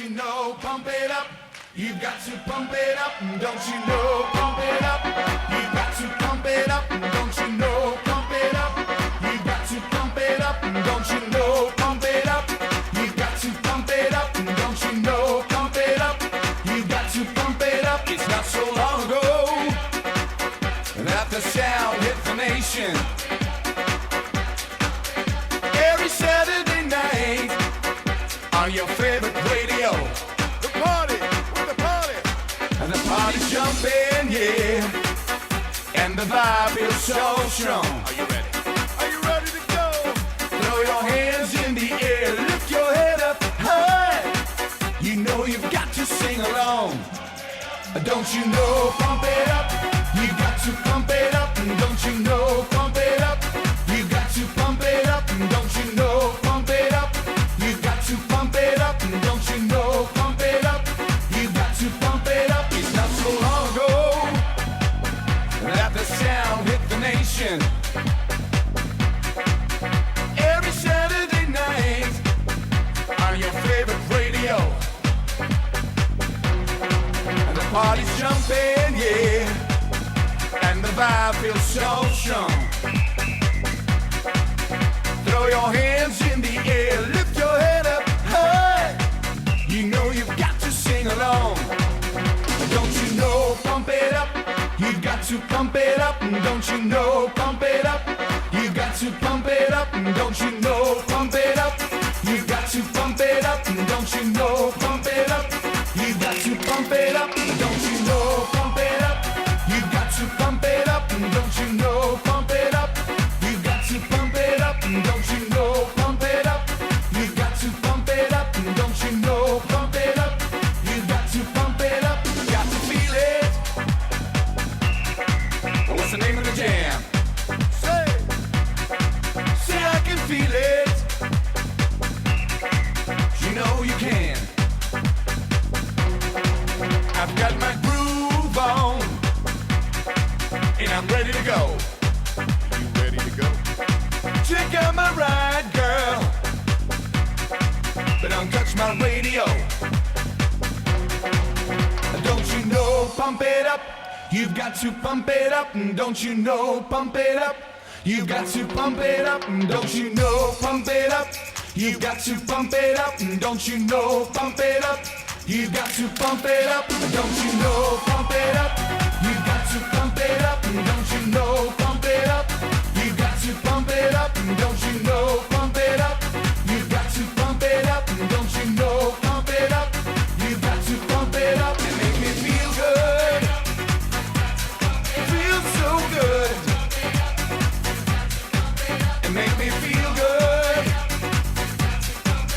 you know, pump it up. You've got to pump it up, don't you know, pump it up. You've got to pump it up, don't you know, pump it up. You've got to pump it up, don't you know, pump it up. You've got to pump it up, don't you know, pump it up. You've got to pump it up. It's not so long ago that the sound hit the nation. Every Saturday night on your favorite radio. The party, with the party. And the party's jumping, yeah. And the vibe is so strong. Are you ready? Are you ready to go? Throw your hands in the air, lift your head up high. You know you've got to sing along. Don't you know, pump it up. You got to pump it up. Don't you know, pump it up. You got to pump it up. Don't you know, pump it up. You got to pump it up. Don't you know, pump it up. You got to pump it up. It's not so long ago that the sound hit the nation. Every Saturday night on your favorite radio. And the party's jumping, yeah. And the vibe feels so strong. Throw your hands in the air, lift your head up high. You know you've got to sing along. Don't you know, pump it up. You've got to pump it up. Don't you know, pump it up. You've got to pump it up. Don't you know, pump it up. You've got to pump it up. Don't you know, pump it up. You've got to pump it up. Don't you know, pump it up. You've got to pump it up. Don't you know, pump it up. You've got to pump it up. Don't you know, pump it up. You've got to pump it up. Don't you know, pump it up. You've got to pump it up. Got to feel it. What's the name of the jam? Say I can feel it. You know you can. I've got my groove on, and I'm ready to go. You ready to go? Check out my ride, girl, but don't touch my radio. Don't you know, pump it up. You've got to pump it up. Don't you know, pump it up. You've got to pump it up. Don't you know, pump it up. You've got to pump it up. Don't you know, pump it up. You've got to pump it up. Don't you know, pump it up. You've got to pump it up. Don't you know, pump it up. You've got to pump it up. Don't you know, pump it up. You've got to pump it up. Don't you know, pump it up. You've got to pump it up and make me feel good. It feels so good. And make me feel good.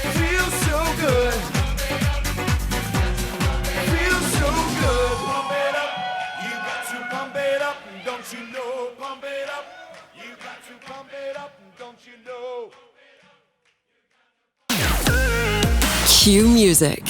It feels so good. It feels so good. Pump it up. You got to pump it up. Don't you know? Pump it up. You got to pump it up. Don't you know? Cue music.